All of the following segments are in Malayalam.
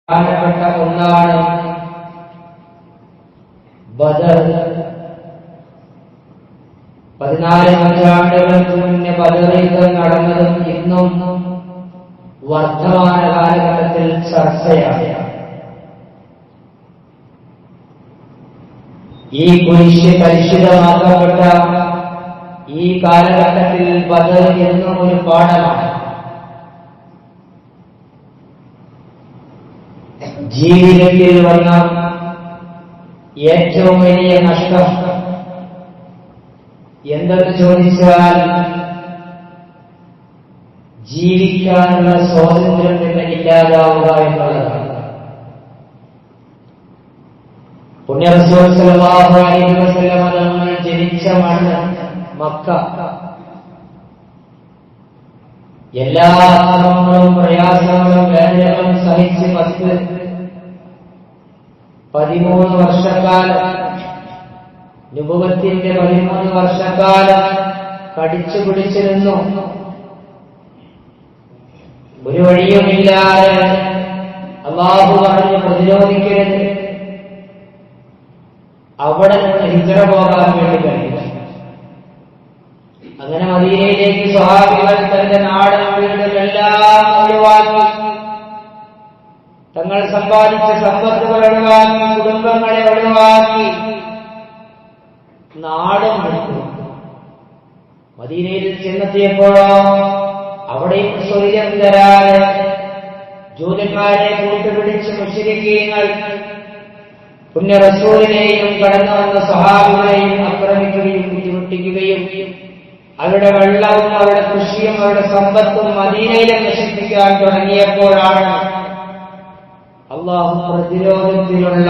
പ്രധാനപ്പെട്ട ഒന്നാണ് ബദർ. 14 നൂറ്റാണ്ടുകൾക്ക് മുന്നേ ബദർ യുദ്ധം നടന്നതും ഇന്നും വർത്തമാന കാലഘട്ടത്തിൽ ചർച്ചയാണ്. ഈ പരിശുദ്ധമാക്കപ്പെട്ട ഈ കാലഘട്ടത്തിൽ ബദർ എന്നും ഒരു പാഠമാണ്. ജീവിതത്തിൽ വന്ന ഏറ്റവും വലിയ നഷ്ടം എന്തെന്ന് ചോദിച്ചാൽ ജീവിക്കാനുള്ള സ്വാതന്ത്ര്യം തന്നെ ഇല്ലാതാവുക എന്നുള്ളതാണ്. പുണ്യ റസൂൽ സല്ലല്ലാഹു അലൈഹി വസല്ലം തങ്ങൾ ജനിച്ച മണ്ണ് മക്ക. എല്ലാ ശ്രമങ്ങളും പ്രയാസങ്ങളും വേദനകളും സഹിച്ച് 13 വർഷക്കാലം നുബുവത്തിന്റെ 13 വർഷക്കാലം കടിച്ചു പിടിച്ചിരുന്നു. ഒരു വഴിയുമില്ലാതെ അല്ലാഹു പറഞ്ഞു പ്രതിരോധിക്കരുത്. അവിടെ നിന്ന് ഹിജ്റ പോകാൻ വേണ്ടി കഴിയും. അങ്ങനെ മദീനയിലേക്ക് സ്വഹാബികൾ തന്റെ നാട് വീടുകളെല്ലാം ഒഴിവാക്കി, തങ്ങൾ സമ്പാദിച്ച സമ്പത്തുകൾ ഒഴിവാക്കി, കുടുംബങ്ങളെ ഒഴിവാക്കി നാടും വിട്ടു. മദീനയിൽ ചെന്നെത്തിയപ്പോഴോ അവിടെയും സ്വൈര്യം തരാതെ ജൂതന്മാരെ കൂട്ടുപിടിച്ച് മുശ്രിക്കീങ്ങൾ പുണ്യ റസൂലിനെയും കടന്നു വന്ന സ്വഹാബികളെയും ആക്രമിക്കുകയും ബുദ്ധിമുട്ടിക്കുകയും അവരുടെ വെള്ളവും അവരുടെ കൃഷിയും അവരുടെ സമ്പത്തും മദീനയിലെ നശിപ്പിക്കാൻ തുടങ്ങിയപ്പോഴാണ് അല്ലാഹു പ്രതിരോധത്തിലുള്ള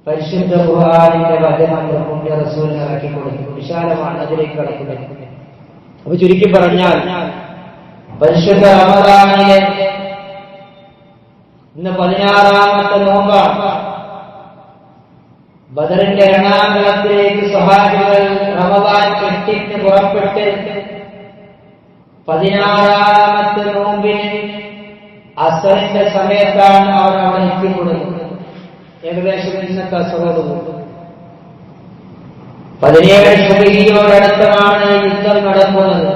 പരിശുദ്ധ ഖുർആനിന്റെ വചനം പുണ്യ റസൂലിന് ഇറക്കി കൊടുത്തു. വിശാലമാണ്, അതിലേക്ക് കടക്കുന്നത്. അപ്പൊ ചുരുക്കി പറഞ്ഞാൽ പരിശുദ്ധ റമദാനിലെ ഇന്ന് 16ാമത്തെ നോമ്പാണ്. ബദറിന്റെ രണാങ്കണത്തിലേക്ക് സ്വഹാബികൾ റമദാൻ 8-ന് പുറപ്പെട്ട് 16ാമത്തെ നോമ്പിന് അസറിന്റെ സമയത്താണ് അവർ അവിടെ എത്തിക്കൊടുക്കുന്നത്. ഏകദേശം ഇന്നത്തെ അസറോട് കൂടും. 17 ശുബഹിയോടടുത്താണ് യുദ്ധം നടക്കുന്നത്.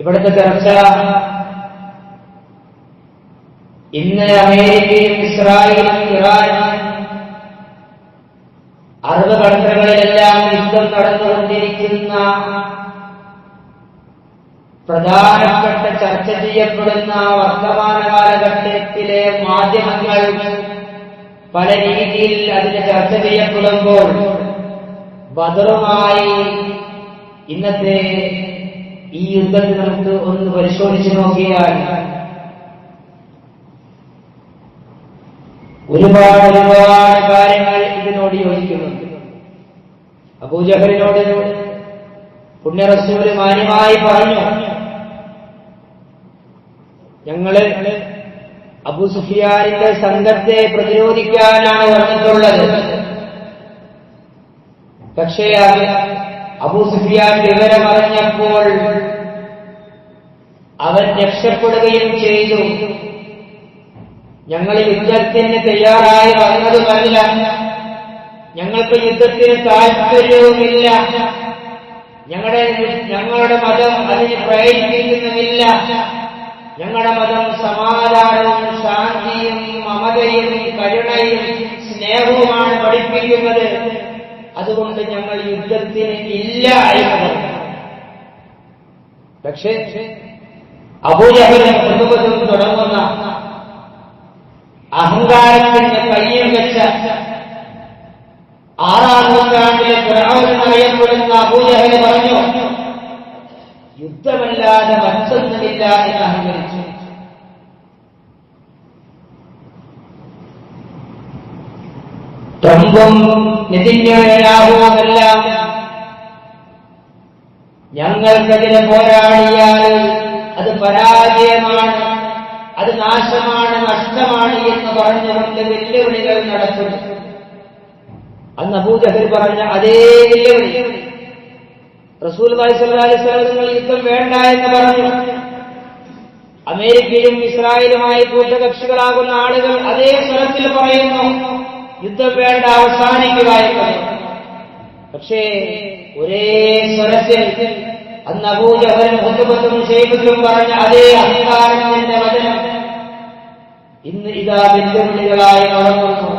ഇവിടുത്തെ ചർച്ച ഇന്ന് അമേരിക്കയും ഇസ്രായേലും ഇറാനും അറബ് കൺട്രികളിലെല്ലാം യുദ്ധം നടന്നുകൊണ്ടിരിക്കുന്ന പ്രധാനപ്പെട്ട ചർച്ച ചെയ്യപ്പെടുന്ന വർത്തമാന കാലഘട്ടത്തിലെ മാധ്യമങ്ങൾ പല രീതിയിൽ അതിന് ചർച്ച ചെയ്യപ്പെടുമ്പോൾ ബദറുമായി ഇന്നത്തെ ഈ യുദ്ധത്തെ നമുക്ക് ഒന്ന് പരിശോധിച്ചു നോക്കിയാൽ ഒരുപാട് കാര്യങ്ങൾ ഇതിനോട് യോജിക്കുന്നുണ്ട്. അബൂജഹലിനോട് പുണ്യ റസൂല് മാന്യമായി പറഞ്ഞു, ഞങ്ങള് അബൂ സുഫിയാനിന്റെ സംഘത്തെ പ്രതിരോധിക്കാനാണ് വന്നിട്ടുള്ളത്. പക്ഷേ അബൂ സുഫിയാൻ വിവരം അറിഞ്ഞപ്പോൾ അവൻ രക്ഷപ്പെടുകയും ചെയ്തു. ഞങ്ങൾ യുദ്ധത്തിന് തയ്യാറായി വന്നതുമല്ല, ഞങ്ങൾക്ക് യുദ്ധത്തിന് താല്പര്യവുമില്ല, ഞങ്ങളുടെ മതം അതിന് പ്രേരിപ്പിക്കുന്നുമില്ല. ഞങ്ങളുടെ മതം സമാധാനവും ശാന്തിയും മമതയും കരുണയും സ്നേഹവുമാണ് പഠിപ്പിക്കുന്നത്. അതുകൊണ്ട് ഞങ്ങൾ യുദ്ധത്തിന് ഇല്ല എന്ന്. പക്ഷേ അബൂജഹലും കുടുംബത്തും തുടങ്ങുന്ന അഹങ്കാരത്തിന്റെ കയ്യിൽ വെച്ച 6ാം നൂറ്റാണ്ടിലെ ഫിർഔൻ എന്നറിയപ്പെടുന്ന അബൂജഹൽ പറഞ്ഞു, യുദ്ധമല്ലാതെ മറ്റൊന്നുമില്ല എന്ന് അഹങ്കരിച്ചു. ട്രംപും നെതന്യാഹുവുമെല്ലാം ഞങ്ങൾക്കെതിരെ പോരാടിയാൽ അത് പരാജയമാണ്, അത് നാശമാണ്, നഷ്ടമാണ് എന്ന് പറഞ്ഞുകൊണ്ട് വെല്ലുവിളികൾ നടത്തുന്നു. അന്ന് അബൂജഹൽ പറഞ്ഞ അതേ വെല്ലുവിളി റസൂലുള്ളാഹി സ്വല്ലല്ലാഹു അലൈഹി വസല്ലം യുദ്ധം വേണ്ട എന്ന് പറഞ്ഞു. അമേരിക്കയും ഇസ്രായേലുമായി കൂട്ടകക്ഷികളാകുന്ന ആളുകൾ അതേ സ്വരത്തിൽ പറയുന്നു യുദ്ധവേണ്ട അവസാനിക്കുക എന്ന്. പക്ഷേ ഒരേ സ്വരത്തിൽ അന്ന് അബൂജഹലും ഉത്ബത്തും ശൈബത്തും പറഞ്ഞ അതേ അഹങ്കാരത്തിന്റെ വചനം ഇന്ന് ഇതാ വെല്ലുവിളികളായി നടക്കുന്നു.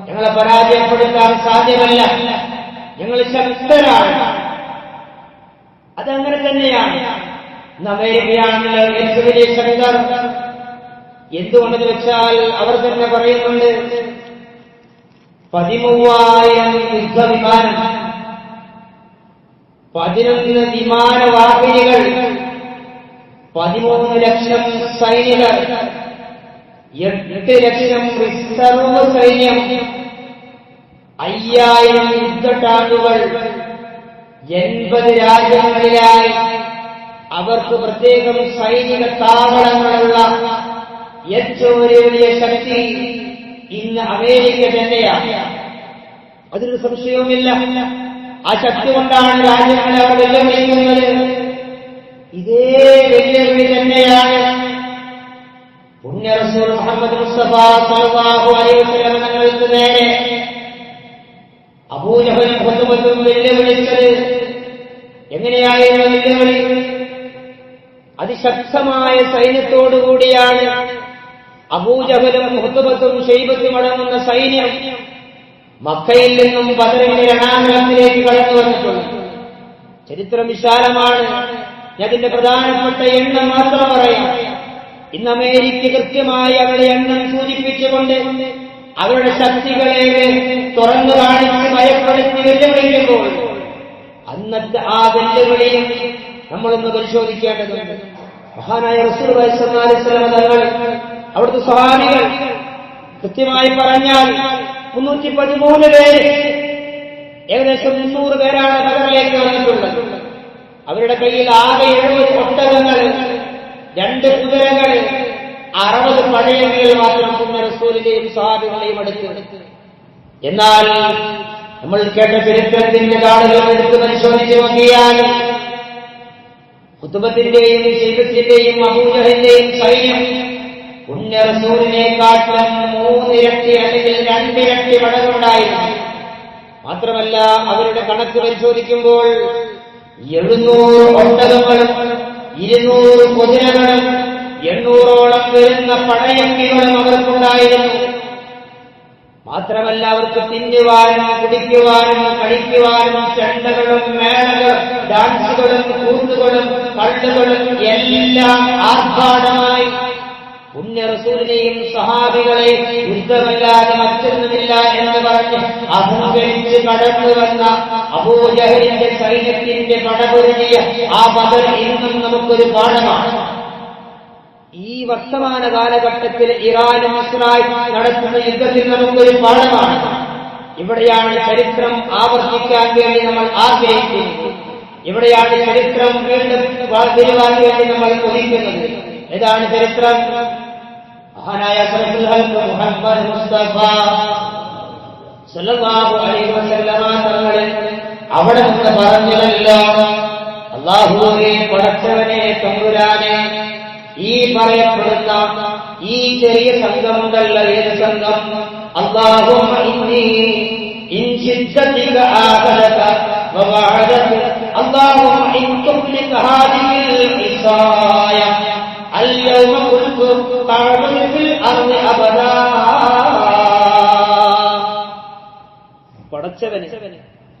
ഞങ്ങളെ പരാജയപ്പെടുത്താൻ സാധ്യമല്ല, ഞങ്ങൾ ശക്തരാണ്. അതങ്ങനെ തന്നെയാണ്. ഇന്ന് അമേരിക്കയാണല്ലോ ഏറ്റവും വലിയ ശക്തർ. എന്തുകൊണ്ടെന്ന് വെച്ചാൽ അവർ തന്നെ പറയുന്നുണ്ട് 13,000 യുദ്ധവിമാനം, 11 വിമാനവാഹിനികൾ, 13 ലക്ഷം സൈനികർ, 8 ലക്ഷം റിസർവ് സൈന്യം, 5000 യുദ്ധടാങ്കുകൾ, 80 രാജ്യങ്ങളിലായി അവർക്ക് പ്രത്യേകം സൈനിക താവളങ്ങളുള്ള ഏറ്റവും വലിയ ശക്തി ഇന്ന് അമേരിക്ക തന്നെയാണ്. അതിനൊരു സംശയവുമില്ല. ആ ശക്തി കൊണ്ടാണ് രാജ്യങ്ങളെ അവർ വെല്ലുവിളിക്കുന്നത്. ഇതേ വെല്ലുവിളി തന്നെയാണ് പുണ്യ റസൂൽ മുഹമ്മദ് മുസ്തഫ സല്ലല്ലാഹു അലൈഹി വസല്ലം തങ്ങൾക്ക് നേരെ അബൂജഹലും ഉത്ബത്തും വെല്ലുവിളിച്ചത്. എങ്ങനെയായിരുന്നു വെല്ലുവിളി? അതിശക്തമായ സൈന്യത്തോടുകൂടിയാണ് അബൂജഹലും ഉത്ബത്തും ശൈബത്തും അടങ്ങുന്ന സൈന്യം മക്കയിൽ നിന്നും ബദറിന്റെ രണാങ്കണത്തിലേക്ക് കടന്നു വന്നിട്ടുള്ളത്. ചരിത്രം വിശാലമാണ്. അതിന്റെ പ്രധാനപ്പെട്ട എണ്ണം മാത്രം പറയാം. ഇന്ന് അമേരിക്ക കൃത്യമായി അവരുടെ എണ്ണം സൂചിപ്പിച്ചുകൊണ്ട് അവരുടെ ശക്തികളെ തുറന്നു കാണിച്ച് ഭയപ്പെടുത്തി വെല്ലുവിളിക്കുമ്പോൾ അന്നത്തെ ആ വെല്ലുവിളിയും നമ്മളൊന്ന് പരിശോധിക്കേണ്ടതുണ്ട്. മഹാനായ റസൂലുള്ളാഹി സ്വല്ലല്ലാഹു അലൈഹി വസല്ലം തങ്ങൾ, അവിടുത്തെ സ്വഹാബികൾ, കൃത്യമായി പറഞ്ഞാൽ 313 പേര്, ഏകദേശം 300 പേരാണ് ബദറിലേക്ക് വന്നിട്ടുള്ളത്. അവരുടെ കയ്യിൽ ആകെ 70 ഒട്ടകങ്ങൾ, 2 കുതിരകൾ, 60 പടയണികൾ മാത്രം പുണ്യ റസൂലിന്റെയും സ്വഹാബികളുടെയും അടുത്ത്. എന്നാൽ നമ്മൾ കേട്ട ചരിത്രത്തിന്റെ താളുകൾ എടുത്ത് പരിശോധിച്ച് നോക്കിയാൽ ഉത്ബത്തിന്റെയും ശൈബത്തിന്റെയും അബൂജഹലിന്റെയും സൈന്യം പുണ്യ റസൂലിനെക്കാട്ടിലും 3 ഇരട്ടി അല്ലെങ്കിൽ 2 ഇരട്ടി മടങ്ങുണ്ടായിരുന്നു. മാത്രമല്ല അവരുടെ കണക്ക് പരിശോധിക്കുമ്പോൾ 700 ഒട്ടകങ്ങളും 200 കുതിരകളും 800ഓളം വരുന്ന പടയങ്കികളും അവർക്കുണ്ടായിരുന്നു. മാത്രമല്ല അവർക്ക് തിന്നുവാനും കുടിക്കുവാനും കളിക്കുവാനും ചെണ്ടകളും മേളകളും ഡാൻസുകളും കൂത്തുകളും കള്ളുകളും എല്ലാം ആർഭാടമായി പുണ്യ റസൂലിനെയും സഹാബികളെ യുദ്ധമല്ലാതെ മറ്റൊന്നുമില്ല എന്ന് പറഞ്ഞ് അഹങ്കരിച്ച് കടന്നു വന്ന അബൂജഹലിന്റെ സൈന്യത്തിന്റെ പടപൊരുതിയ ആ ബദർ ഇന്നും നമുക്കൊരു പാഠമാണ്. ഈ വർത്തമാന കാലഘട്ടത്തിൽ ഇറാനും ഇസ്രായേൽ നടത്തുന്ന യുദ്ധത്തിൽ നമുക്കൊരു പാഠമാണ്. ഇവിടെയാണ് ചരിത്രം ആവർത്തിക്കാൻ വേണ്ടി നമ്മൾ ആഗ്രഹിക്കുന്നത്. ഇവിടെയാണ് ചരിത്രം വീണ്ടും വരുവാൻ വേണ്ടി നമ്മൾ കൊതിക്കുന്നത്. ഏതാണ് ചരിത്രം? മഹാനായ മുഹമ്മദ് മുസ്തഫ സല്ലല്ലാഹു അലൈഹി വസല്ലമ തങ്ങൾ അവിടെ നിന്ന് പറഞ്ഞതല്ലോ, അല്ലാഹുവേ പടച്ചവനെ തമ്പുരാനെ, ഈ പറയപ്പെടുന്ന ഈ ചെറിയ സംഘമുണ്ടല്ല, ഏത് സംഘം? അല്ലാഹുമ്മ ഇന്നി ഇൻ ശിദ്ദതിക ആഖലക വവഅദക അല്ലാഹുമ്മ ഇൻ തുഹ്ലിക ഹാദിഹിൽ ഇസായ അൽയൗമ കുൽതു തഅബുദു ഫിൽ അർളി അബദാ. പടച്ചവനെ,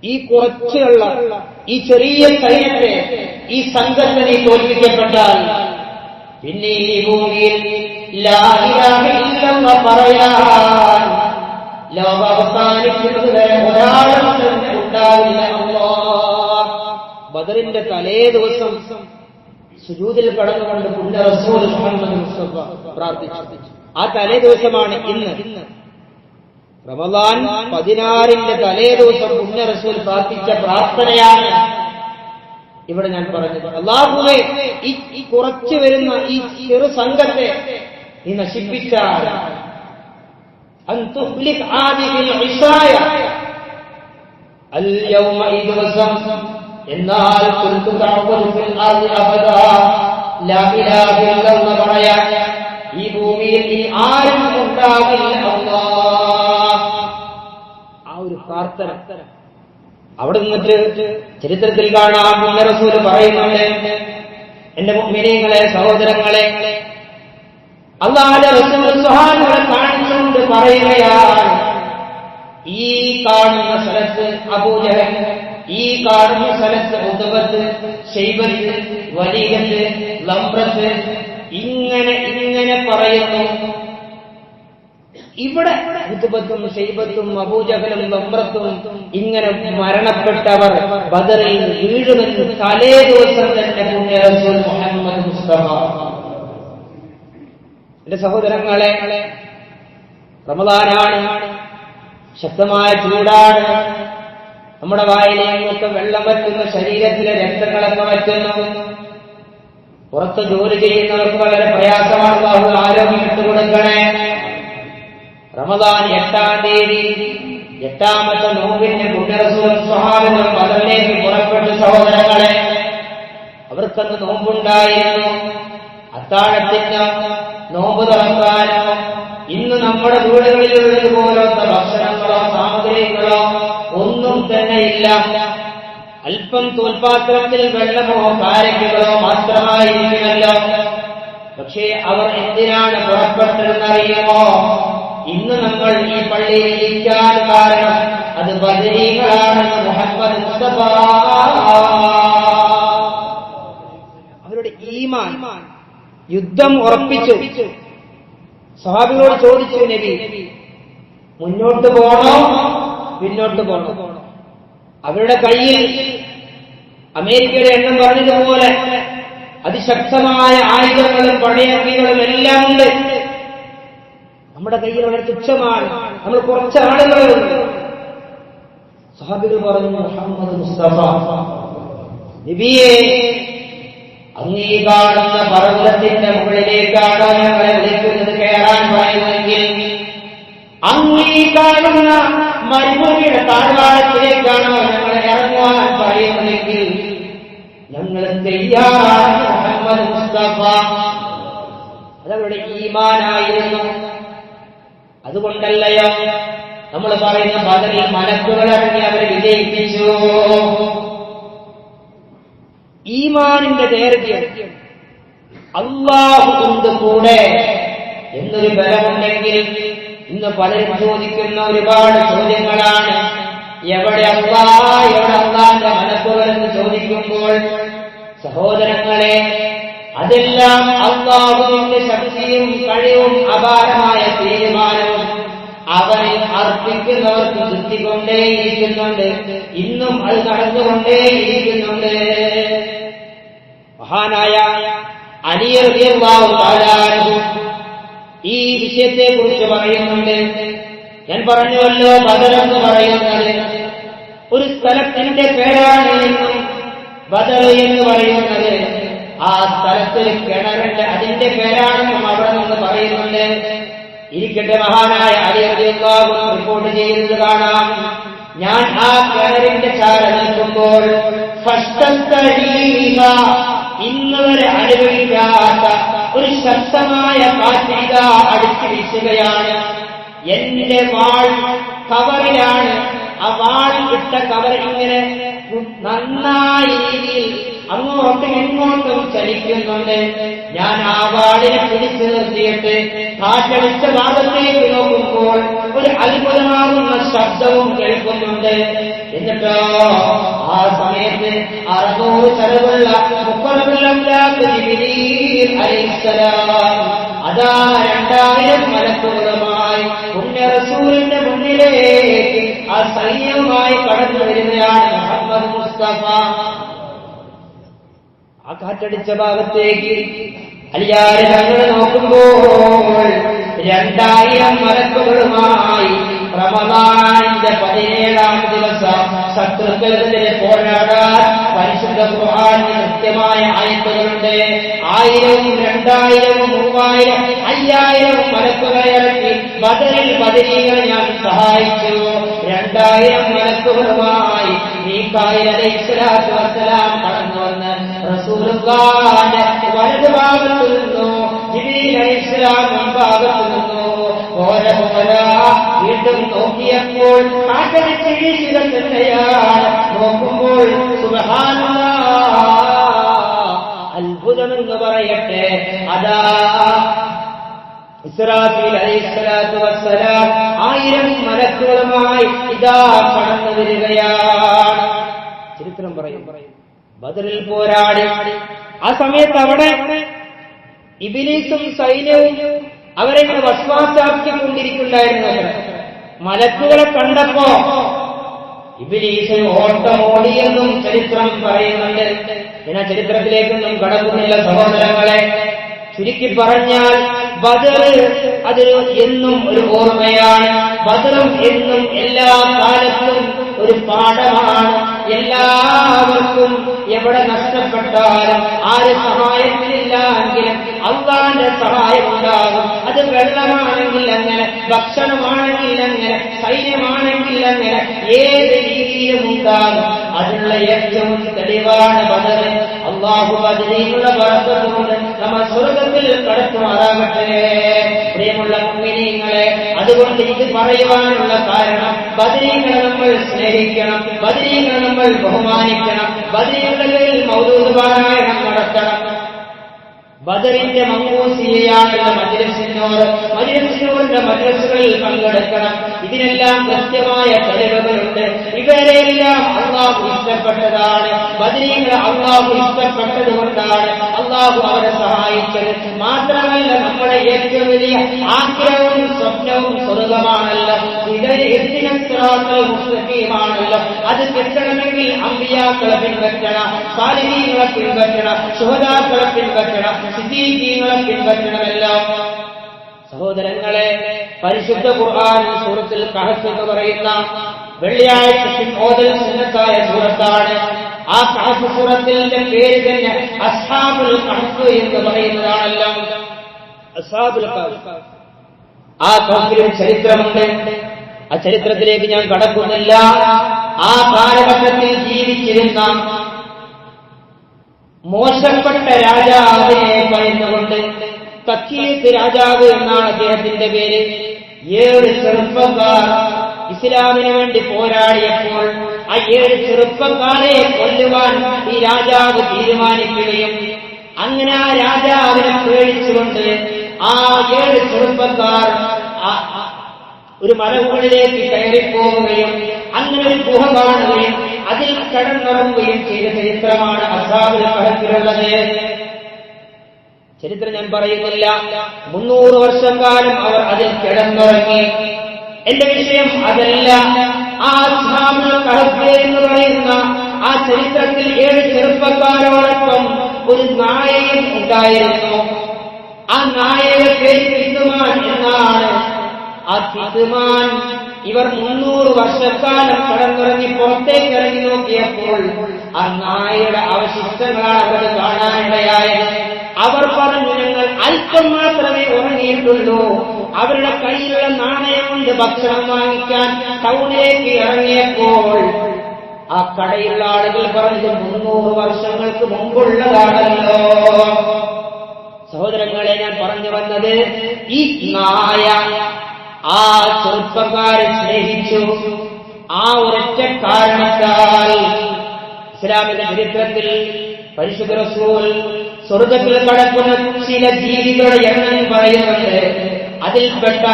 ഈ കുറച്ചുള്ള ഈ ചെറിയ സൈന്യത്തെ, ഈ സംഘത്തെ നീ തോൽപ്പിക്കപ്പെട്ടാൽ പിന്നെ ഈ ഭൂമിയിൽ ലാ ഇലാഹ ഇല്ലല്ലാഹ് പറയാൻ ലോകം അവസാനിക്കുന്നത് വരെ ഒരാളും തന്നെ ഉണ്ടാവില്ല. അല്ലാഹ് ബദറിന്റെ തലേ ദിവസം സുജൂദിൽ കടന്നുകൊണ്ട് പുണ്യ റസൂൽ മുഹമ്മദ് മുസ്തഫ പ്രാർത്ഥിച്ചു. ആ തലേ ദിവസമാണ് ഇന്ന്. റമളാൻ 16ന്റെ തലേ ദിവസം പുണ്യ റസൂൽ പ്രാർത്ഥിച്ച പ്രാർത്ഥനയാണ് ഇവിടെ ഞാൻ പറഞ്ഞത്. അല്ലാഹുവേ, ഈ കുറച്ചു വരുന്ന ഈ ചെറു സംഘത്തെ നീ നശിപ്പിച്ചാൽ അൻതുഹ്ലിക് ആദിഹിൽ ഇസായ അൽയൗമ ഈ ദിവസം എന്നാൽ കുൽതു തഅബുദു ഫിൽ അർളി അബദാ ലാ ഇലാഹ ഇല്ലല്ലാഹ് പറയാൻ ഈ ഭൂമിയിൽ ഇനി ആരും ഉണ്ടാകില്ല അല്ലാഹ്. ആ ഒരു പ്രാർത്ഥന അവിടെ നിന്നിട്ട് ചരിത്രത്തിൽ കാണാം. റസൂൽ പറയുന്നുണ്ട്, എന്റെ മുഅ്മിനീങ്ങളെ, സഹോദരങ്ങളെ, അല്ലാഹുവിന്റെ റസൂൽ സ്വഹാബികളെ കാണിച്ചുകൊണ്ട് പറയുകയാണ്, ഈ കാണുന്ന സ്ഥലത്ത് അബൂജഹൽ, ഈ കാണുന്ന സ്ഥലത്ത് ഉത്ബത്ത്, ശൈബത്ത്, വലീദത്ത്, ലംറത്ത്, ഇങ്ങനെ പറയുന്നു. ഇവിടെ ഉത്ബത്തും ശൈബത്തും അബൂജഹലും ലംറത്തും ഇങ്ങനെ മരണപ്പെട്ടവർ ബദറിൽ വീഴുമെന്ന് തലേ ദിവസം തന്നെ പുണ്യ റസൂൽ മുഹമ്മദ് മുസ്തഫ. എന്റെ സഹോദരങ്ങളെ, റമദാനാണ്, ശക്തമായ ചൂടാണ്, നമ്മുടെ വായിലേക്കൊക്കെ വെള്ളം വറ്റുന്ന, ശരീരത്തിലെ രക്തങ്ങളൊക്കെ വറ്റുന്നു. പുറത്ത് ജോലി ചെയ്യുന്നവർക്ക് വളരെ പ്രയാസമാണ്. അല്ലാഹു ആരോഗ്യം ഇട്ടുകൊടുക്കണേ. റമദാൻ 8-ാം തീയതി 8ാമത്തെ നോമ്പിന്റെ പുണ്യ റസൂൽ സ്വഹാബികൾ ബദറിലേക്ക് പുറപ്പെട്ടു. സഹോദരങ്ങളെ, അവർക്കന്ന് നോമ്പുണ്ടായിരുന്നു. അത്താഴത്തിന് നോമ്പ് തുറക്കാനോ ഇന്ന് നമ്മുടെ വീടുകളിലുള്ളതുപോലത്തെ ഭക്ഷണങ്ങളോ സാമഗ്രികളോ ഒന്നും തന്നെ ഇല്ല. അല്പം തോൽപാത്രത്തിൽ വെള്ളമോ കാരക്കുകളോ മാത്രമായിരിക്കുമല്ലോ. പക്ഷേ അവർ എന്തിനാണ് പുറപ്പെട്ടതെന്നറിയുമോ? ഇന്ന് നമ്മൾ ഈ പള്ളിയിൽ ഇരിക്കാൻ കാരണം അത് ബദരീകളാണെന്ന് മുഹമ്മദ് മുസ്തഫ. അവരുടെ ഈമാൻ യുദ്ധം ഉറപ്പിച്ചു. സ്വഹാബികളോട് ചോദിച്ചു, നബി, മുന്നോട്ട് പോണോ പിന്നോട്ട് പോണോ? അവരുടെ കയ്യിൽ അമേരിക്കയുടെ എണ്ണം പറഞ്ഞതുപോലെ അതിശക്തമായ ആയുധങ്ങളും പടയങ്കികളും എല്ലാം ഉണ്ട്. നമ്മുടെ കയ്യിൽ വളരെ തുച്ഛമാണ്, നമ്മൾ കുറച്ച് ആളുകളുണ്ട്. സ്വഹാബികൾ പറഞ്ഞു, മുഹമ്മദ് മുസ്തഫ, നബിയെ, അങ്ങീ കാണുന്ന പർവ്വതത്തിന്റെ മുകളിലേക്കാണോ ഞങ്ങളെ വിളിക്കുന്നത് കയറാൻ പറയുമെങ്കിൽ, അങ്ങീ കാണുന്ന മരുഭൂമിയുടെ താഴ്വാരത്തിലേക്കാണോ ഞങ്ങളെ ഇറങ്ങുവാൻ പറയുന്നതെങ്കിൽ ഞങ്ങൾ തയ്യാറാണ് മുഹമ്മദ് മുസ്തഫ. അതവരുടെ ഈമാനായിരുന്നു. അതുകൊണ്ടല്ലയോ നമ്മൾ പറയുന്ന ബദറിൽ മലക്കുകൾ ഇറങ്ങി അവരെ വിജയിപ്പിച്ചു. ഈമാനിന്റെ ദൈർഘ്യം, അല്ലാഹു കൊണ്ട് കൂടെ എന്നൊരു ബലമുണ്ടെങ്കിൽ ഇന്ന് പലരും ചോദിക്കുന്ന ഒരുപാട് ചോദ്യങ്ങളാണ്. എവിടെ അല്ലാഹ്, എവിടെ അല്ലാഹുവിന്റെ മലക്കുകൾ എന്ന് ചോദിക്കുമ്പോൾ, സഹോദരങ്ങളെ, അതെല്ലാം അല്ലാഹുവിന്റെ ശക്തിയും കഴിവും അപാരമായ തീരുമാനവും അവനിൽ അർപ്പിക്കുന്നവർക്ക് കിട്ടിക്കൊണ്ടേയിരിക്കുന്നുണ്ട്. ഇന്നും അത് നടന്നുകൊണ്ടേയിരിക്കുന്നുണ്ട്. മഹാനായ അലി റളിയല്ലാഹു തആല അൻഹു ഈ വിഷയത്തെ കുറിച്ച് പറയുന്നുണ്ട്. ഞാൻ പറഞ്ഞുവല്ലോ, ബദർ എന്ന് പറയുന്നത് ഒരു സ്ഥലത്തിന്റെ പേരാണ് എന്നും ബദർ എന്ന് പറയുന്നത് ആ സ്ഥലത്തിൽ കിണറുണ്ട്, അതിന്റെ പേരാണെന്നും അവിടെ നിന്ന് പറയുന്നുണ്ട്. ഇരിക്കട്ടെ, മഹാനായ അലി റളിയല്ലാഹു അൻഹു റിപ്പോർട്ട് ചെയ്യുന്നത് കാണാം. ഞാൻ ആ കിണറിന്റെ ചാര നിൽക്കുമ്പോൾ ഇന്നുവരെ അനുഭവിക്കാത്ത ഒരു ശക്തമായ കാറ്റ് അടിച്ചു വീശുകയാണ്. എന്റെ വാൾ കവറിലാണ്. ആ വാൾ ഇട്ട കവർ ഇങ്ങനെ നന്നായ രീതിയിൽ അങ്ങോട്ടും ഇങ്ങോട്ടും ചലിക്കുന്നുണ്ട്. ഞാൻ ആ വാളിനെ പിടിച്ചു നിർത്തിയിട്ട് കാറ്റടിച്ച ഭാഗത്തേക്ക് നോക്കുമ്പോൾ ഒരു അത്ഭുതമാകുന്ന ശബ്ദവും കേൾക്കുന്നുണ്ട്. എന്നിട്ടോ ആ സമയത്ത് 600 ചെലവുള്ള ജിബ്രീൽ അലൈഹിസ്സലാം അതാ 2000 മലക്കുകളുമായി പുണ്യ റസൂലിന്റെ മുന്നിലേക്ക് ആ സൈന്യവുമായി കടന്നു വരുന്നതാണ് മുഹമ്മദ് മുസ്തഫ. ആ കാറ്റടിച്ച ഭാഗത്തേക്ക് അലിയാരെ ഞങ്ങൾ നോക്കുമ്പോൾ 2000 മലക്കുകളുമായി റമദാനിന്റെ 17ാം ദിവസം ശത്രുക്കൾക്കെതിരെ പോരാടാൻ പരിശുദ്ധ ഖുർആനിൽ കൃത്യമായ ആയത്തുകളുണ്ട്. 1000, 2000, 3000, 5000 മലക്കുകളെ ഇറക്കി ബദറിൽ ബദരീകളെ ഞാൻ സഹായിച്ചു. 2000 മലക്കുകളുമായി മീകായിൽ അലൈഹിസ്സലാത്തു വസ്സലാം കടന്നു വന്ന് റസൂലുള്ളാഹിന്റെ വലതു വലതുഭാഗത്ത് നിന്നു, ജിബ്രീൽ അലൈഹിസ്സലാം മുൻഭാഗത്ത് നിന്നു. വീണ്ടും നോക്കിയപ്പോൾ കാറ്റടിച്ച് വീശുക തന്നെയാണ്. നോക്കുമ്പോൾ സുബ്ഹാനല്ലാഹ്, അത്ഭുതമെന്ന് പറയട്ടെ, അതാ ഇസ്രാഫീൽ അലൈഹിസ്സലാത്തു വസ്സലാം 1000 മലക്കുകളുമായി ഇതാ കടന്നു വരികയാണ്. ചരിത്രം പറയും ബദറിൽ പോരാടി ആ സമയത്ത് അവിടെ ഇബ്ലീസും സൈന്യവും അവരെങ്ങനെ വസ്വാസാക്കിക്കൊണ്ടിരിക്കുന്നുണ്ടായിരുന്നു. മലക്കുകളെ കണ്ടപ്പോ ഇബ്ലീസ് ഓട്ടമോടിയെന്നും ചരിത്രം പറയുന്നുണ്ട്. ഞാൻ ചരിത്രത്തിലേക്കൊന്നും കടക്കുന്നില്ല സഹോദരങ്ങളെ. ചുരുക്കി പറഞ്ഞാൽ ബദർ അത് എന്നും ഒരു ഓർമ്മയാണ്. ബദറും എന്നും എല്ലാ കാലത്തും ഒരു പാഠമാണ്. എല്ലാവർക്കും എവിടെ നഷ്ടപ്പെട്ടാലും ആര് സഹായത്തിലില്ല എങ്കിലും അല്ലാഹുവിന്റെ സഹായം ഉണ്ടാകും. അത് വെള്ളമാണെങ്കിൽ അങ്ങനെ, ഭക്ഷണമാണെങ്കിൽ അങ്ങനെ, സൈന്യമാണെങ്കിൽ അങ്ങനെ, ഏത് രീതിയിലും ഉണ്ടാകും. അതിനുള്ള ഏറ്റവും തെളിവാണ് ബദർ. അല്ലാഹു ബദറിനുള്ള ബറക്കത്ത് കൊണ്ട് നമ്മൾ സ്വർഗ്ഗത്തിൽ കടത്തുമാറാകട്ടെ. പ്രിയമുള്ള മുഅ്മിനീങ്ങളെ, അതുകൊണ്ട് ഇത് പറയുവാനുള്ള കാരണം ബദരീകളെ നമ്മൾ സ്നേഹിക്കണം, ബദരീകളെ നമ്മൾ ബഹുമാനിക്കണം, ബദരീകളുടെ പേരിൽ മൗലൂദ് പാരായണം നടത്തണം. ബദറിന്റെ മങ്കൂസിയായുള്ള മജ്‌ലിസിനോട് മദ്രസകളിൽ പങ്കെടുക്കണം. ഇതിനെല്ലാം കൃത്യമായ തെളിവുകളുണ്ട്. ഇവരെല്ലാം അല്ലാഹു ഇഷ്ടപ്പെട്ടതാണ്. ബദരീകളെ അല്ലാഹു ഇഷ്ടപ്പെട്ടതുകൊണ്ടാണ് അല്ലാഹു അവരെ സഹായിച്ചത്. മാത്രമല്ല നമ്മുടെ ഏറ്റവും വലിയ ആഗ്രഹവും സ്വപ്നവും സ്വർഗ്ഗമാണല്ലോ. മുസ്ലിമാണല്ലോ. അത് കിട്ടണമെങ്കിൽ അമ്പിയാക്കളെ പിൻപറ്റണം, സാലിഹീങ്ങളെ പിൻപറ്റണം, ശുഹദാക്കളെ പിൻപറ്റണം, സിദ്ദീഖീങ്ങളെ പിൻപറ്റണമല്ലോ. സഹോദരങ്ങളെ, പരിശുദ്ധ ഖുർആൻ സൂറത്തുൽ കഹ്ഫ് എന്ന് പറയുന്ന വെള്ളിയാഴ്ച ഓതൽ സുന്നത്തായ സൂറത്താണ്. ആ കഹ്ഫ് സൂറത്തിന്റെ പേര് തന്നെ അസ്ഹാബുൽ കഹ്ഫ് എന്ന് പറയുന്നതാണല്ലോ. അസ്ഹാബുൽ കഹ്ഫ്, ആ കഹ്ഫിലും ചരിത്രമുണ്ട്. ആ ചരിത്രത്തിലേക്ക് ഞാൻ കടക്കുന്നില്ല. ആ കാലഘട്ടത്തിൽ ജീവിച്ചിരുന്ന മോശപ്പെട്ട രാജാവിനെ പറയുന്നുകൊണ്ട്, തക്കീത്ത് രാജാവ് എന്നാണ് അദ്ദേഹത്തിന്റെ പേര്. 7 ചെറുപ്പക്കാർ ഇസ്ലാമിന് വേണ്ടി പോരാടിയപ്പോൾ ആ 7 ചെറുപ്പക്കാരെ കൊല്ലുവാൻ ഈ രാജാവ് തീരുമാനിക്കുകയും അങ്ങനെ ആ രാജാവിനെ പേടിച്ചുകൊണ്ട് ആ 7 ചെറുപ്പക്കാർ ഒരു മലമുകളിലേക്ക് കയറിപ്പോവുകയും അങ്ങനെ ഒരു ഗുഹ കാണുകയും അതിൽ കടന്നിറങ്ങുകയും ചെയ്ത ചരിത്രമാണ് അസ്ഹാബുൽ കഹ്ഫിലുള്ളത്. ചരിത്രം ഞാൻ പറയുന്നില്ല. 300 വർഷക്കാലം അവർ അതിൽ കിടന്നിറങ്ങി. എന്റെ വിഷയം അതല്ല. ആ അസ്ഹാബുൽ കഹ്ഫ് എന്ന് പറയുന്ന ആ ചരിത്രത്തിൽ 7 ചെറുപ്പക്കാരോടൊപ്പം ഒരു നായയും ഉണ്ടായിരുന്നു. ആ നായയുടെ പേര് കിത്തുമാൻ എന്നാണ്. ആ കിത്തുമാൻ ഇവർ 300 വർഷക്കാലം കടന്നിറങ്ങി പുറത്തേക്ക് ഇറങ്ങി നോക്കിയപ്പോൾ ആ നായയുടെ അവശിഷ്ടങ്ങളാണ് അവർ കാണാനിടയായത്. അവർ പറഞ്ഞു, ഞങ്ങൾ അല്പം മാത്രമേ ഉറങ്ങിയിട്ടുള്ളൂ. അവരുടെ കയ്യിലുള്ള നാണയം കൊണ്ട് ഭക്ഷണം വാങ്ങിക്കാൻ ടൗണിലേക്ക് ഇറങ്ങിയപ്പോൾ ആ കടയിലുള്ള ആളുകൾ പറഞ്ഞു, 300 വർഷങ്ങൾക്ക് മുമ്പുള്ളതാണല്ലോ. സഹോദരങ്ങളെ, ഞാൻ പറഞ്ഞു വന്നത്, ഈ നായ ആ ചെറുപ്പക്കാരെ സ്നേഹിച്ചു. ആ ഒരൊറ്റ കാരണത്താൽ ഇസ്ലാമിക ചരിത്രത്തിൽ പരിശുദ്ധ റസൂൽ സ്വർഗ്ഗത്തിൽ കടക്കുന്ന ചില ജീവികളുടെ എണ്ണം പറയുന്നുണ്ട്. അതിൽപ്പെട്ട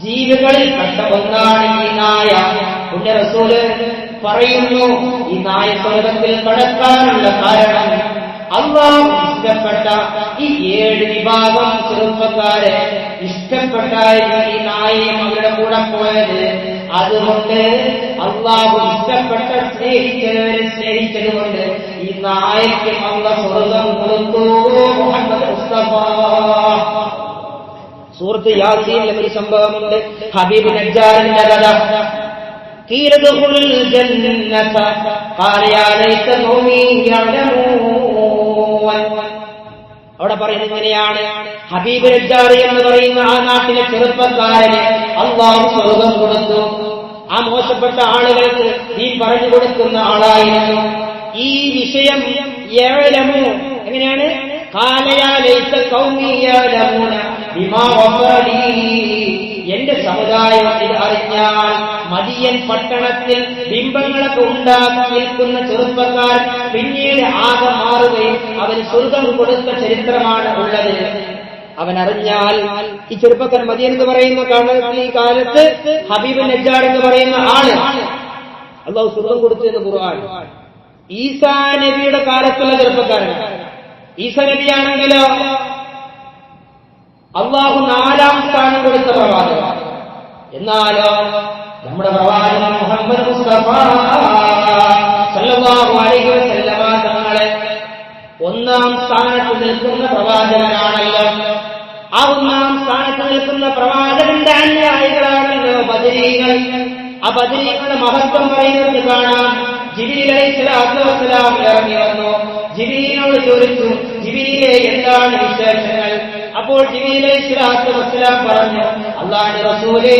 ജീവികളിൽപ്പെട്ട ഒന്നാണ് ഈ നായ. പുണ്യ റസൂൽ പറയുന്നു, ഈ നായ സ്വർഗ്ഗത്തിൽ കടക്കാനുള്ള കാരണം അല്ലാഹു ഇഷ്ടപ്പെട്ട ഈ 7 വിഭാഗം ചെറുപ്പക്കാരെ ഇഷ്ടപ്പെട്ടായിരുന്നു ഈ നായയും അവരുടെ കൂടെ പോയത്. അതുകൊണ്ട് അല്ലാഹു ഇഷ്ടപ്പെട്ട സ്നേഹിച്ചതുകൊണ്ട് ഈ നായയ്ക്ക് അല്ലാഹു സ്വർഗ്ഗം കൊടുത്തു. മുഹമ്മദ് മുസ്തഫ സൂറത്ത് യാസീനിൽ ഒരു സംഭവമുണ്ട്. ഹബീബ് നജ്ജാറിന്റെ കഥ. قيل ادخل الجنة قال يا ليت قومي يعلمون. അവിടെ പറയുന്നത് ഇങ്ങനെയാണ്, ഹബീബ് നജ്ജാറി എന്ന് പറയുന്ന ആ നാട്ടിലെ ചെറുപ്പക്കാരന് അല്ലാഹു സ്വർഗ്ഗം കൊടുത്തു. ആ മോശപ്പെട്ട ആളുകൾക്ക് ഈ പറഞ്ഞു കൊടുക്കുന്ന ആളായിരുന്നു. ഈ വിഷയം യഅലമു, എങ്ങനെയാണ്? എന്റെ സമുദായം ഇത് അറിഞ്ഞാൽ മദിയൻ പട്ടണത്തിൽ ബിംബങ്ങളൊക്കെ ഉണ്ടാക്കി നിൽക്കുന്ന ചെറുപ്പക്കാർ പിന്നീട് ആകെ മാറുകയും അവന് സ്വർഗം കൊടുത്ത ചരിത്രമാണ് ഉള്ളത്. അവനറിഞ്ഞാൽ ഈ ചെറുപ്പക്കാരൻ മദിയൻ എന്ന് പറയുന്ന ഈ കാലത്ത് ഹബീബ് നജ്ജാർ എന്ന് പറയുന്ന ആള് അല്ലാഹു സ്വർഗം കൊടുത്തു എന്ന് ഖുർആൻ. ഈസാ നബിയുടെ കാലത്തുള്ള ചെറുപ്പക്കാരൻ. ഈസാ നബിയാണെങ്കിലോ അള്ളാഹു 4-ാം സ്ഥാനം കൊടുത്ത പ്രവാചകൻ. എന്നാലോ നമ്മുടെ പ്രവാചകൻ മുഹമ്മദ് മുസ്തഫ സല്ലല്ലാഹു അലൈഹി വസല്ലമ തങ്ങളെ 1-ാം സ്ഥാനത്ത് നിൽക്കുന്ന പ്രവാചകനാണല്ലോ. ആ 1-ാം സ്ഥാനത്ത് നിൽക്കുന്ന പ്രവാചകന്റെ അനുയായികളാണല്ലോ ബദരീകൾ. ആ ബദരീകളുടെ മഹത്വം പറയുന്നത് കാണാം. ജിബ്രീൽ അലൈഹിസ്സലാത്തു വസ്സലാം ഇറങ്ങി വന്നു. ജിബ്രീലിനോട് ചോദിച്ചു, ജിബ്രീലേ എന്താണ് വിശേഷങ്ങൾ? അപ്പോൾ ജിബ്രീൽ അലൈഹിസ്സലാത്തു വസ്സലാം പറഞ്ഞു, അല്ലാഹുവിന്റെ റസൂലേ,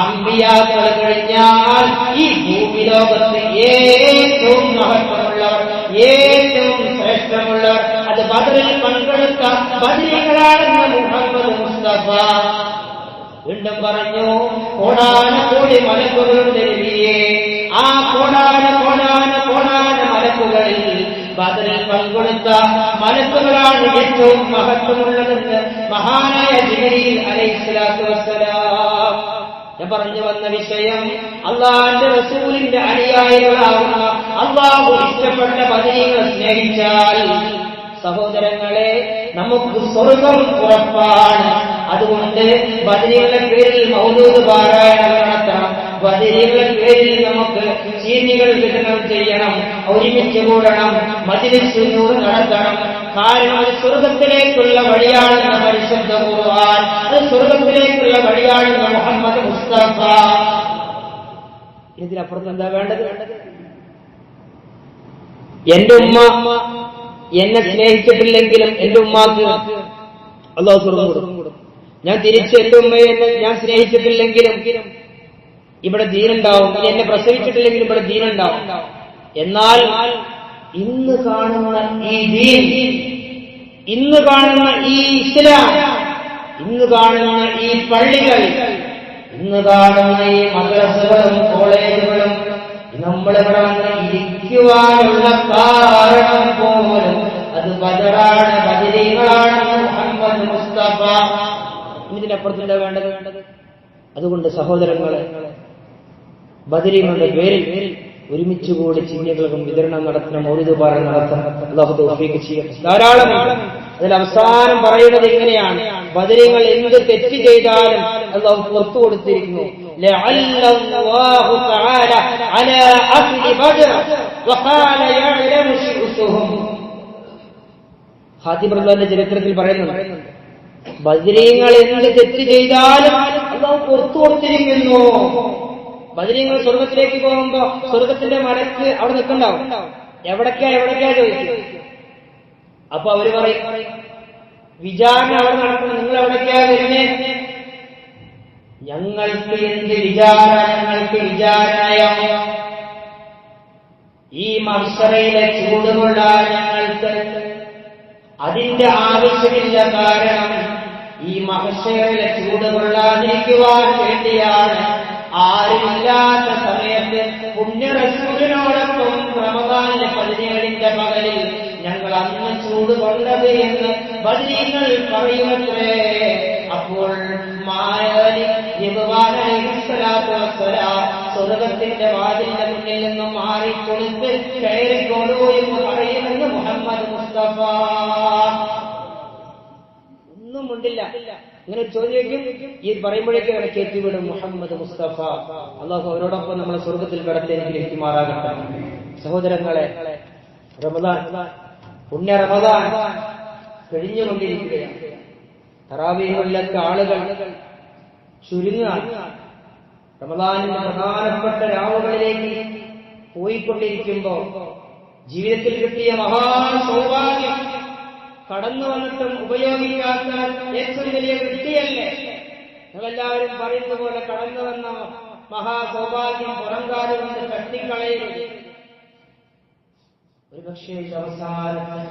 അമ്പിയാക്കൾ കഴിഞ്ഞാൽ ഈ ഭൂമി ലോകത്ത് ഏറ്റവും മഹത്വമുള്ളവർ, ഏറ്റവും ശ്രേഷ്ഠമുള്ളവർ അത് ബദറിൽ പങ്കെടുത്ത ബദരീകളാണെന്ന് മുഹമ്മദ് മുസ്തഫ വീണ്ടും പറഞ്ഞു. കോടാനക്കോടി മലക്കുകളുടെ നബിയേ, ആ കോടാന മലക്കുകളിൽ ബദറിൽ പങ്കെടുത്ത മലക്കുകളാണ് ഏറ്റവും മഹത്വമുള്ളതെന്ന് മഹാനായ ജിബ്രീൽ അലൈഹിസ്സലാത്തു വസ്സലാം. ഞാൻ പറഞ്ഞു വന്ന വിഷയം, അള്ളാഹുവിന്റെ റസൂലിന്റെ അനുയായികളാകുന്ന അള്ളാഹു ഇഷ്ടപ്പെട്ട ബദരീകളെ സ്നേഹിച്ചാൽ സഹോദരങ്ങളെ നമുക്ക് സ്വർഗം ഉറപ്പാണ്. അതുകൊണ്ട് ബദരീകളുടെ പേരിൽ മൗലൂദ് പാരായണം നടത്തണം. ബദരീകളുടെ പേരിൽ നമുക്ക് ചീനികൾ വിതരണം ചെയ്യണം, ഒരുമിച്ച് കൂടണം, മജ്‌ലിസ് നൂർ നടത്തണം. കാരണം അത് സ്വർഗത്തിലേക്കുള്ള വഴിയാണെന്ന പരിശുദ്ധ ഖുർആൻ, അത് സ്വർഗത്തിലേക്കുള്ള വഴിയാണെന്ന് മുഹമ്മദ് മുസ്തഫ. ഇതിനപ്പുറത്ത് എന്താ വേണ്ടത്? എന്റെ ഉമ്മ എന്നെ സ്നേഹിച്ചിട്ടില്ലെങ്കിലും എന്റെ ഉമ്മാക്ക് അല്ലാഹു സ്വർഗ്ഗം കൊടുക്കും. ഞാൻ തിരിച്ച് എന്റെ ഉമ്മയെ ഞാൻ സ്നേഹിച്ചിട്ടില്ലെങ്കിലും ഇവിടെ ദീനുണ്ടാവും. എന്നെ പ്രസവിച്ചിട്ടില്ലെങ്കിലും ഇവിടെ ദീനുണ്ടാവും. എന്നാൽ ഇന്ന് കാണുന്ന ഈ ദീൻ, ഇന്ന് കാണുന്ന ഈ ഇസ്ലാം, ഇന്ന് കാണുന്ന ഈ പള്ളികൾ, ഇന്ന് കാണുന്ന ഈ മദ്രസകളും കോളേജുകളും നമ്മളിവിടെ വന്ന് ഇരിക്കുവാനുള്ള കാരണം പോലും അത് ബദറാണ്, ബദരീകളാണ് മുഹമ്മദ് മുസ്തഫ. ഇതിനപ്പുറത്തില്ല വേണ്ടത്. അതുകൊണ്ട് സഹോദരങ്ങളെ, ബദരീങ്ങളുടെ പേരിൽ ഒരുമിച്ചുകൂടി ചിഹ്നകൾക്കും വിതരണം നടത്തണം, മൗലിദ് പാരായണം നടത്തണം. അല്ലാഹു തൗഫീഖ് ചെയ്യട്ടെ. ധാരാളമാണ്. അതിൽ അവസാനം പറയുന്നത് ഇങ്ങനെയാണ്, ബദരീങ്ങൾ എന്ത് തെറ്റ് ചെയ്താലും അല്ലാഹു പുറത്തു കൊടുത്തിരിക്കുന്നു. ലഅല്ലല്ലാഹു തആല അലാ അഹ്ലി ബദർ വഖാല യഅലമു ശുഉസുഹും. ഖാതിബ് റളിയല്ലാഹുവിന്റെ ചരിത്രത്തിൽ പറയുന്നുണ്ട്, ബദരീങ്ങൾ എന്ത് തെറ്റ് ചെയ്താലും അല്ലാഹു പുറത്തു കൊടുത്തിരിക്കുന്നു. ബദരീങ്ങൾ സ്വർഗത്തിലേക്ക് പോകുമ്പോ സ്വർഗത്തിന്റെ മലക്ക് അവിടെ നിൽക്കണ്ടാവും. എവിടേക്കാ ചോദിക്കും. അപ്പൊ അവര് പറയും, വിചാരണ അവിടെ നടക്കണം, നിങ്ങൾ എവിടേക്കാ വരുന്നേ? ഞങ്ങൾക്ക് എന്ത് വിചാരണ? ഞങ്ങൾക്ക് വിചാരണയോ? ഈ മഹ്ശറയിലെ ചൂടുകൊള്ളാൻ ഞങ്ങൾക്ക് അതിന്റെ ആവശ്യമില്ല. കാരണം ഈ മഹ്ശറയിലെ ചൂടുകൊള്ളാതിരിക്കുവാൻ വേണ്ടിയാണ് ആരുമില്ലാത്ത സമയത്ത് പുണ്യ റസൂലിനോടൊപ്പം റമദാനിലെ 17ന്റെ പകലിൽ ഞങ്ങൾ അന്ന് ചൂട് കൊണ്ടത് എന്ന് ബദരീങ്ങൾ പറയുമത്രേ. അപ്പോൾ സ്വർഗത്തിന്റെ വാതിലിന്റെ മുന്നിൽ നിന്നും മാറിക്കൊടുത്ത് കയറിക്കൊള്ളൂ എന്ന് പറയുമെന്ന് മുഹമ്മദ് മുസ്തഫ. ഒന്നും ഉണ്ടില്ല. ഇങ്ങനെ ചോദ്യം ഈ പറയുമ്പോഴേക്കും അവരെ കയറ്റിവിടും മുഹമ്മദ് മുസ്തഫ. അല്ലാഹു അവരോടൊപ്പം നമ്മളെ സ്വർഗത്തിൽ കടത്തി ലഭിക്കുമാറാകട്ടെ. സഹോദരങ്ങളെ, റമദാൻ, പുണ്യ റമദാൻ കഴിഞ്ഞുകൊണ്ടിരിക്കുകയാണ്. തറാവീഹിലൊക്കെ ആളുകൾ ചുരുങ്ങാൻ റമദാനിന്റെ പ്രധാനപ്പെട്ട രാവുകളിലേക്ക് പോയിക്കൊണ്ടിരിക്കുമ്പോ ജീവിതത്തിൽ കിട്ടിയ മഹാസൗഭാഗ്യം കടന്നു വന്നിട്ടും ഉപയോഗിക്കാത്ത ഏറ്റവും വലിയ വ്യക്തിയല്ലേ? ഞങ്ങളെല്ലാവരും പറയുന്ന പോലെ കടന്നു വന്ന മഹാസൗഭാഗ്യം പുറംകാലം കൊണ്ട് തട്ടിക്കളയരുത്. ഒരുപക്ഷേ അവസാനത്തെ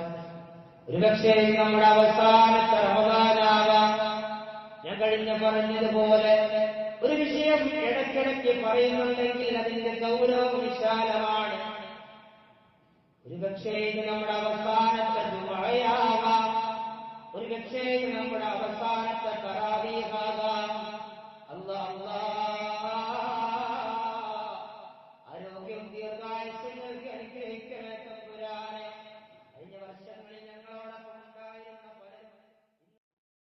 ഒരുപക്ഷേ നമ്മുടെ അവസാനത്തെ റമദാനാവാം. ഞാൻ പറഞ്ഞതുപോലെ ഒരു വിഷയം ഇടയ്ക്കിടയ്ക്ക് പറയുന്നുണ്ടെങ്കിൽ അതിന്റെ ഗൗരവം വിശാലമാണ്. ഒരുപക്ഷേ ഇത് നമ്മുടെ അവസാനത്തെ ജുമഅയാകാം, ഒരുപക്ഷേ ഇത് നമ്മുടെ അവസാനത്തെ തറാവീഹാകാം. ആരോഗ്യം ദീർഘായുസ്സ് നൽകി അനുഗ്രഹിക്കണേ തമ്പുരാനെ. കഴിഞ്ഞ വർഷങ്ങളിൽ